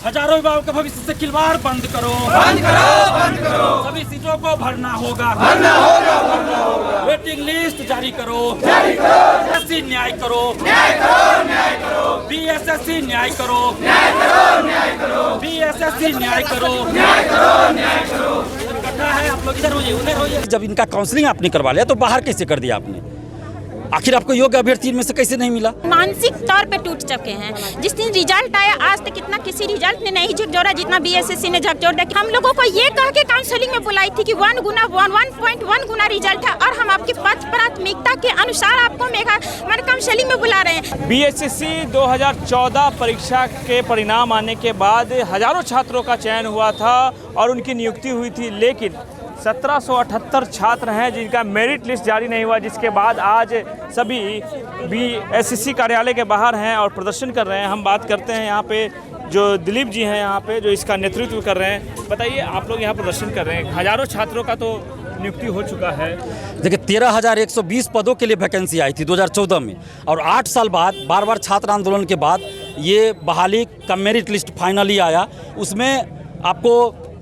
हजारों युवाओं के भविष्य से खिलवाड़ बंद करो, सभी सीटों को भरना होगा, वेटिंग लिस्ट जारी करो, एसएससी न्याय करो, बीएसएससी न्याय करो, बीएसएससी न्याय करो। इकट्ठा है आप लोग, इधर होइए उधर होइए। जब इनका काउंसलिंग आपने करवा लिया तो बाहर कैसे कर दिया आपने? आखिर आपको योग्य अभ्यर्थी में से कैसे नहीं मिला? मानसिक तौर पे टूट चुके हैं। जिस दिन रिजल्ट आया आज तक इतना किसी रिजल्ट ने नहीं झकझोरा जितना बीएसएससी ने झकझोर दिया। हम लोगों को ये कह के काउंसलिंग में बुलाई थी कि 1.1 गुना रिजल्ट है और हम आपकी पद प्राथमिकता के अनुसार आपको काउंसलिंग में बुला रहे हैं। बीएसएससी 2014 परीक्षा के परिणाम आने के बाद हजारों छात्रों का चयन हुआ था और उनकी नियुक्ति हुई थी, लेकिन 1778 छात्र हैं जिनका मेरिट लिस्ट जारी नहीं हुआ, जिसके बाद आज सभी बीएसएससी कार्यालय के बाहर हैं और प्रदर्शन कर रहे हैं। हम बात करते हैं यहाँ पे जो दिलीप जी हैं यहाँ पे जो इसका नेतृत्व कर रहे हैं। बताइए, आप लोग यहाँ प्रदर्शन कर रहे हैं, हजारों छात्रों का तो नियुक्ति हो चुका है। देखिए 13,120 पदों के लिए वैकेंसी आई थी 2014 में और 8 साल बाद बार बार छात्र आंदोलन के बाद ये बहाली का मेरिट लिस्ट फाइनली आया। उसमें आपको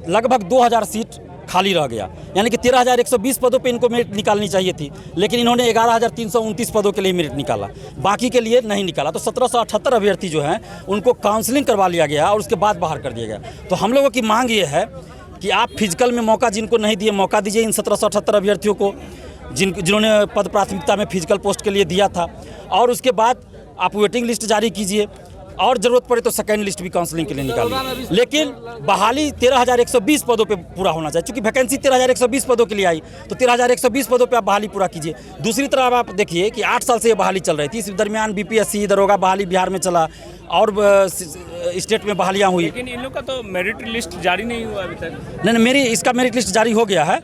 लगभग 2000 सीट खाली रह गया, यानी कि 13,120 पदों पे इनको मेरिट निकालनी चाहिए थी, लेकिन इन्होंने 11,329 पदों के लिए मेरिट निकाला, बाकी के लिए नहीं निकाला। तो 1778 अभ्यर्थी जो हैं उनको काउंसलिंग करवा लिया गया और उसके बाद बाहर कर दिया गया। तो हम लोगों की मांग ये है कि आप फिजिकल में मौका जिनको नहीं दिए मौका दीजिए इन 1778 अभ्यर्थियों को जिन्होंने पद प्राथमिकता में फिजिकल पोस्ट के लिए दिया था, और उसके बाद आप वेटिंग लिस्ट जारी कीजिए और ज़रूरत पड़े तो सेकेंड लिस्ट भी काउंसलिंग के लिए निकालिए। लेकिन बहाली 13,120 पदों पे पूरा होना चाहिए, क्योंकि वैकेंसी 13,120 पदों के लिए आई, तो 13,120 पदों पे आप बहाली पूरा कीजिए। दूसरी तरफ आप देखिए कि 8 साल से ये बहाली चल रही थी, इस दरमियान बीपीएससी दरोगा बहाली बिहार में चला और स्टेट में बहालियाँ हुई, लेकिन इन लोग का तो मेरिट लिस्ट जारी नहीं हुआ अभी तक। नहीं, इसका मेरिट लिस्ट जारी हो गया है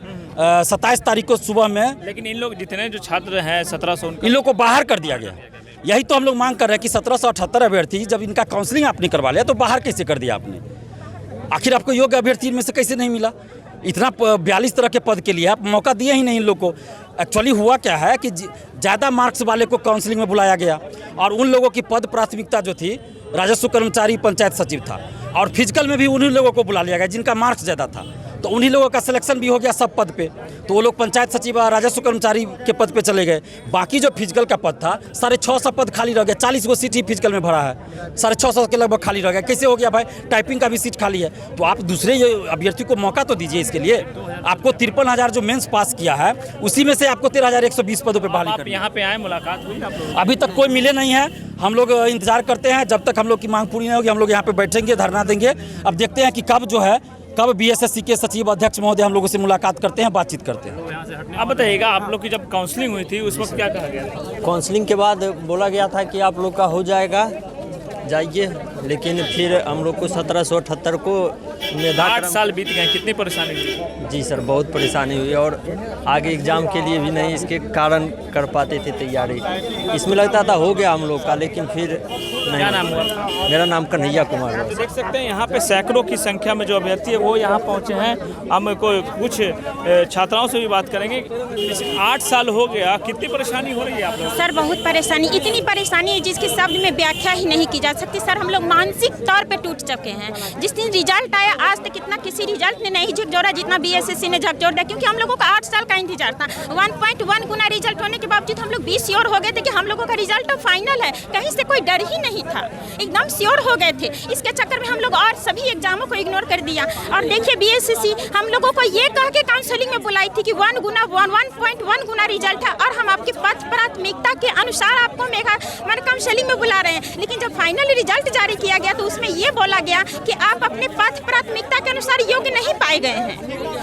27 तारीख को सुबह में। लेकिन इन लोग जितने जो छात्र हैं 1700 इन लोग को बाहर कर दिया गया। यही तो हम लोग मांग कर रहे हैं कि 1778 अभ्यर्थी जब इनका काउंसलिंग आपने करवा लिया तो बाहर कैसे कर दिया आपने? आखिर आपको योग्य अभ्यर्थी में से कैसे नहीं मिला? इतना 42 तरह के पद के लिए आप मौका दिए ही नहीं इन लोग को। एक्चुअली हुआ क्या है कि ज़्यादा मार्क्स वाले को काउंसलिंग में बुलाया गया और उन लोगों की पद प्राथमिकता जो थी राजस्व कर्मचारी पंचायत सचिव था, और फिजिकल में भी उन्हीं लोगों को बुला लिया गया जिनका मार्क्स ज़्यादा था, तो उन्हीं लोगों का सिलेक्शन भी हो गया सब पद पे। तो वो लोग पंचायत सचिव और राजस्व कर्मचारी के पद पे चले गए। बाकी जो फिजिकल का पद था 650 पद खाली रह गया, 40 गो सीट ही फिजिकल में भरा है, 650 के लगभग खाली रह गया। कैसे हो गया भाई? टाइपिंग का भी सीट खाली है। तो आप दूसरे अभ्यर्थी को मौका तो दीजिए इसके लिए। आपको 53,000 जो मेंस पास किया है उसी में से आपको 13,120 पदों पर बहाली करनी है। यहाँ पे आए, मुलाकात हुई आप लोग? अभी तक कोई मिले नहीं है। हम लोग इंतजार करते हैं जब तक हम लोग की मांग पूरी नहीं होगी। हम लोग यहाँ पे बैठेंगे, धरना देंगे। अब देखते हैं कि कब बीएसएससी के सचिव अध्यक्ष महोदय हम लोगों से मुलाकात करते हैं, बातचीत करते हैं। अब बताइएगा, आप लोग की जब काउंसलिंग हुई थी उस वक्त क्या कहा गया? काउंसलिंग के बाद बोला गया था कि आप लोग का हो जाएगा, जाइए, लेकिन फिर हम लोग को 1778 को 8 साल बीत गए, कितनी परेशानी हुई? जी सर, बहुत परेशानी हुई और आगे एग्ज़ाम के लिए भी नहीं इसके कारण कर पाते थे तैयारी। इसमें लगता था हो गया हम लोग का, लेकिन फिर नहीं। क्या नाम हुआ? मेरा नाम कन्हैया कुमार है। देख सकते हैं यहाँ पे सैकड़ों की संख्या में जो अभ्यर्थी है वो यहाँ पहुँचे हैं। हम कुछ छात्राओं से भी बात करेंगे। 8 साल हो गया, कितनी परेशानी हो रही है आप लोग? सर बहुत परेशानी, इतनी परेशानी है जिसकी शब्द में व्याख्या ही नहीं की जा सकती। सर हम लोग मानसिक तौर पे टूट चुके हैं। जिस दिन रिजल्ट आया आज तक इतना किसी रिजल्ट ने नहीं झकझोरा जितना बीएसएससी ने झकझोर दिया, क्योंकि हम लोगों का 8 साल का इंतजार था। 1.1 गुना रिजल्ट होने के बावजूद हम लोग 20 श्योर हो गए थे कि हम लोगों का रिजल्ट फाइनल है, कहीं से कोई डर ही नहीं था, एकदम श्योर हो गए थे। इसके चक्कर में हम लोग और सभी एग्जामों को इग्नोर कर दिया। और देखिए बीएसएससी हम लोगों को ये कह के काउंसलिंग में बुलाई थी कि 1.1 गुना रिजल्ट है और हम आपकी पद प्राथमिकता के अनुसार आपको काउंसलिंग में बुला रहे हैं। लेकिन जब फाइनल रिजल्ट जारी किया गया तो उसमें ये बोला गया कि आप अपने पद प्राथमिकता के अनुसार योग्य नहीं पाए गए हैं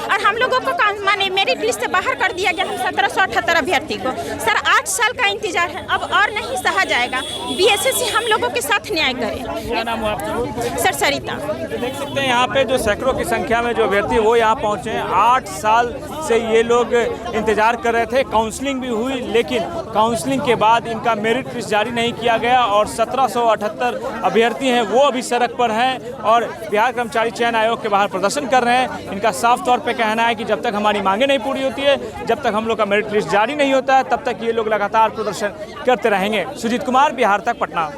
और हम लोगों को माने मेरिट लिस्ट से बाहर कर दिया गया। हम 1778 अभ्यर्थी को। सर 8 साल का इंतजार है, अब और नहीं सहा जाएगा। बीएसएससी हम लोगों के साथ न्याय करे। क्या नाम हुआ आपका? सर सरिता। देख सकते हैं यहाँ पे जो सैकड़ों की संख्या में जो अभ्यर्थी वो यहाँ पहुँचे हैं। 8 साल से ये लोग इंतजार कर रहे थे। काउंसलिंग भी हुई, लेकिन काउंसलिंग के बाद इनका मेरिट लिस्ट जारी नहीं किया गया और 1778 अभ्यर्थी हैं वो अभी सड़क पर हैं और बिहार कर्मचारी चयन आयोग के बाहर प्रदर्शन कर रहे हैं। इनका साफ तौर पे कहना है कि जब तक हमारी मांगे नहीं पूरी होती है, जब तक हम लोग का मेरिट लिस्ट जारी नहीं होता है, तब तक ये लोग लगातार प्रदर्शन करते रहेंगे। सुजीत कुमार, बिहार तक, पटना।